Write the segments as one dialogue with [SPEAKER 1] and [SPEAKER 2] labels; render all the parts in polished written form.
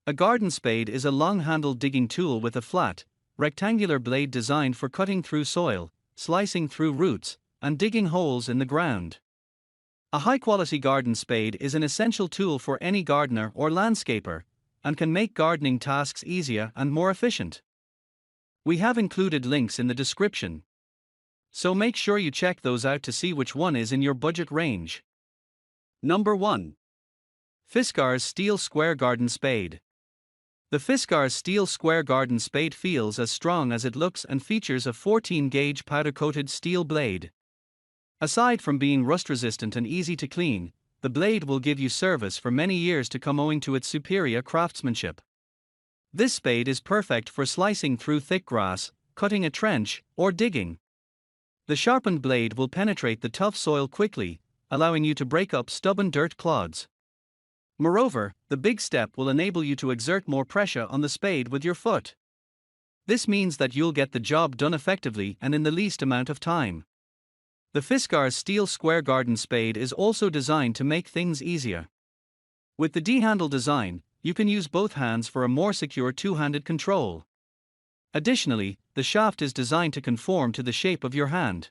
[SPEAKER 1] A garden spade is a long-handled digging tool with a flat, rectangular blade designed for cutting through soil, slicing through roots, and digging holes in the ground. A high-quality garden spade is an essential tool for any gardener or landscaper, and can make gardening tasks easier and more efficient. We have included links in the description, so make sure you check those out to see which one is in your budget range. Number 1. Fiskars Steel Square Garden Spade. The Fiskars Steel Square Garden Spade feels as strong as it looks and features a 14-gauge powder-coated steel blade. Aside from being rust-resistant and easy to clean, the blade will give you service for many years to come owing to its superior craftsmanship. This spade is perfect for slicing through thick grass, cutting a trench, or digging. The sharpened blade will penetrate the tough soil quickly, allowing you to break up stubborn dirt clods. Moreover, the big step will enable you to exert more pressure on the spade with your foot. This means that you'll get the job done effectively and in the least amount of time. The Fiskars Steel Square Garden Spade is also designed to make things easier. With the D-handle design, you can use both hands for a more secure two-handed control. Additionally, the shaft is designed to conform to the shape of your hand.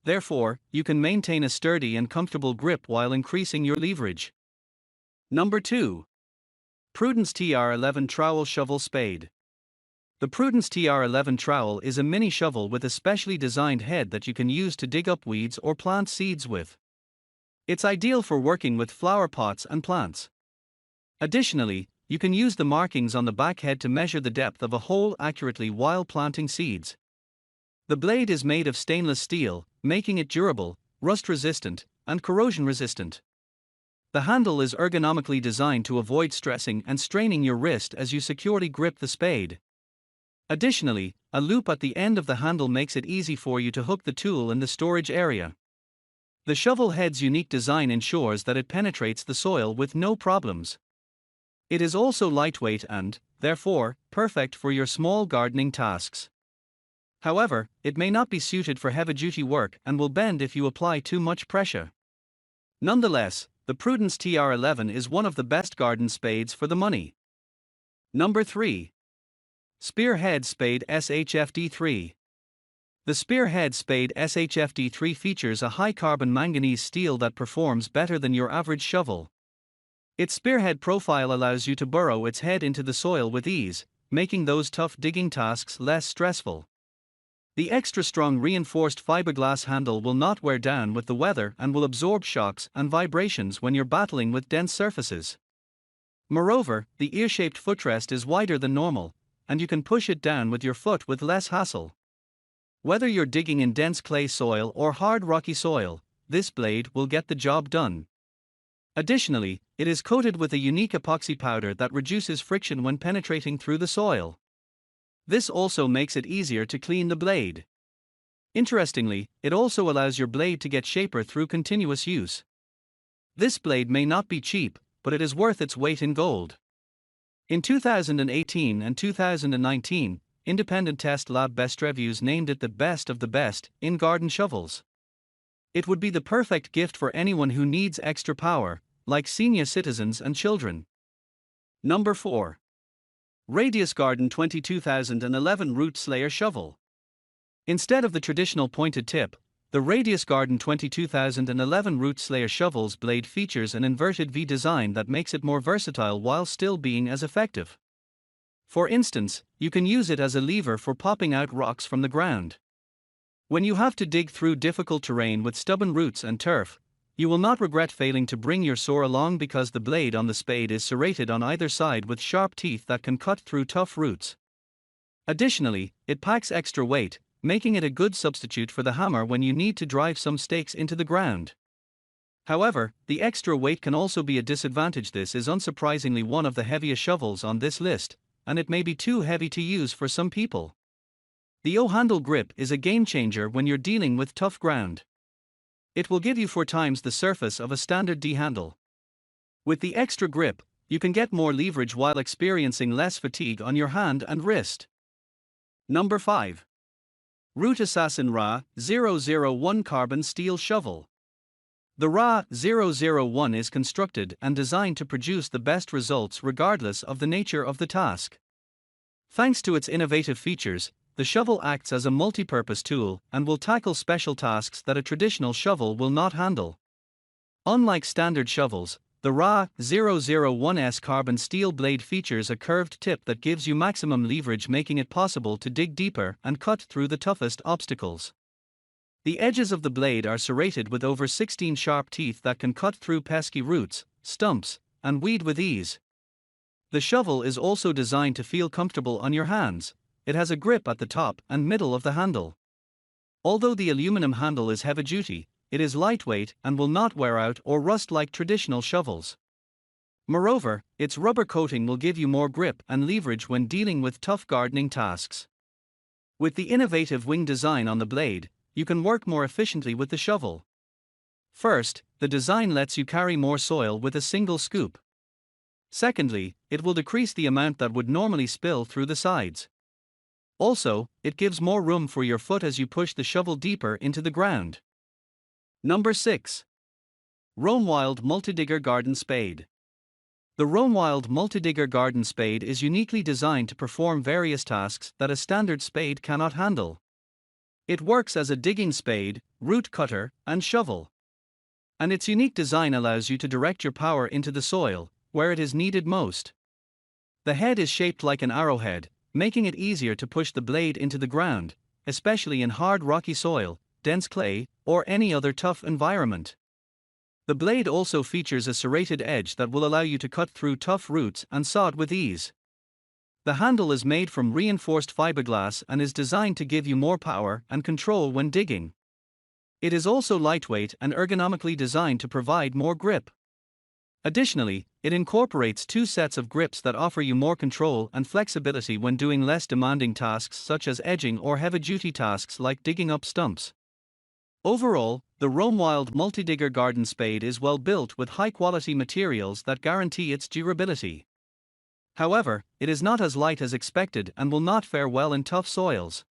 [SPEAKER 1] Therefore, you can maintain a sturdy and comfortable grip while increasing your leverage. Number 2. Prudance TR11 Trowel Shovel Spade. The Prudance TR11 Trowel is a mini shovel with a specially designed head that you can use to dig up weeds or plant seeds with. It's ideal for working with flower pots and plants. Additionally, you can use the markings on the back head to measure the depth of a hole accurately while planting seeds. The blade is made of stainless steel, making it durable, rust-resistant, and corrosion-resistant. The handle is ergonomically designed to avoid stressing and straining your wrist as you securely grip the spade. Additionally, a loop at the end of the handle makes it easy for you to hook the tool in the storage area. The shovel head's unique design ensures that it penetrates the soil with no problems. It is also lightweight and, therefore, perfect for your small gardening tasks. However, it may not be suited for heavy-duty work and will bend if you apply too much pressure. Nonetheless, the Prudance TR11 is one of the best garden spades for the money. Number 3. Spearhead Spade SHFD3. The Spearhead Spade SHFD3 features a high-carbon manganese steel that performs better than your average shovel. Its spearhead profile allows you to burrow its head into the soil with ease, making those tough digging tasks less stressful. The extra-strong reinforced fiberglass handle will not wear down with the weather and will absorb shocks and vibrations when you're battling with dense surfaces. Moreover, the ear-shaped footrest is wider than normal, and you can push it down with your foot with less hassle. Whether you're digging in dense clay soil or hard rocky soil, this blade will get the job done. Additionally, it is coated with a unique epoxy powder that reduces friction when penetrating through the soil. This also makes it easier to clean the blade. Interestingly, it also allows your blade to get shaper through continuous use. This blade may not be cheap, but it is worth its weight in gold. In 2018 and 2019, independent test lab Best Reviews named it the best of the best in garden shovels. It would be the perfect gift for anyone who needs extra power, like senior citizens and children. Number 4. Radius Garden 2011 Root Slayer Shovel. Instead of the traditional pointed tip, the Radius Garden 2011 Root Slayer Shovel's blade features an inverted V design that makes it more versatile while still being as effective. For instance, you can use it as a lever for popping out rocks from the ground. When you have to dig through difficult terrain with stubborn roots and turf, you will not regret failing to bring your saw along because the blade on the spade is serrated on either side with sharp teeth that can cut through tough roots. Additionally, it packs extra weight, making it a good substitute for the hammer when you need to drive some stakes into the ground. However, the extra weight can also be a disadvantage. This is unsurprisingly one of the heaviest shovels on this list, and it may be too heavy to use for some people. The O-handle grip is a game changer when you're dealing with tough ground. It will give you 4 times the surface of a standard D-handle. With the extra grip, you can get more leverage while experiencing less fatigue on your hand and wrist. Number 5. Root Assassin Ra 001 Carbon Steel Shovel. The RA-001 is constructed and designed to produce the best results regardless of the nature of the task. Thanks to its innovative features, the shovel acts as a multi-purpose tool and will tackle special tasks that a traditional shovel will not handle. Unlike standard shovels, the RA-001's carbon steel blade features a curved tip that gives you maximum leverage, making it possible to dig deeper and cut through the toughest obstacles. The edges of the blade are serrated with over 16 sharp teeth that can cut through pesky roots, stumps, and weed with ease. The shovel is also designed to feel comfortable on your hands. It has a grip at the top and middle of the handle. Although the aluminum handle is heavy-duty, it is lightweight and will not wear out or rust like traditional shovels. Moreover, its rubber coating will give you more grip and leverage when dealing with tough gardening tasks. With the innovative wing design on the blade, you can work more efficiently with the shovel. First, the design lets you carry more soil with a single scoop. Secondly, it will decrease the amount that would normally spill through the sides. Also, it gives more room for your foot as you push the shovel deeper into the ground. Number 6. Roamwild Multidigger Garden Spade. The Roamwild Multidigger Garden Spade is uniquely designed to perform various tasks that a standard spade cannot handle. It works as a digging spade, root cutter, and shovel. And its unique design allows you to direct your power into the soil, where it is needed most. The head is shaped like an arrowhead, making it easier to push the blade into the ground, especially in hard rocky soil, dense clay, or any other tough environment. The blade also features a serrated edge that will allow you to cut through tough roots and sod with ease. The handle is made from reinforced fiberglass and is designed to give you more power and control when digging. It is also lightweight and ergonomically designed to provide more grip. Additionally, it incorporates two sets of grips that offer you more control and flexibility when doing less demanding tasks such as edging or heavy-duty tasks like digging up stumps. Overall, the Roamwild Multidigger Garden Spade is well built with high-quality materials that guarantee its durability. However, it is not as light as expected and will not fare well in tough soils.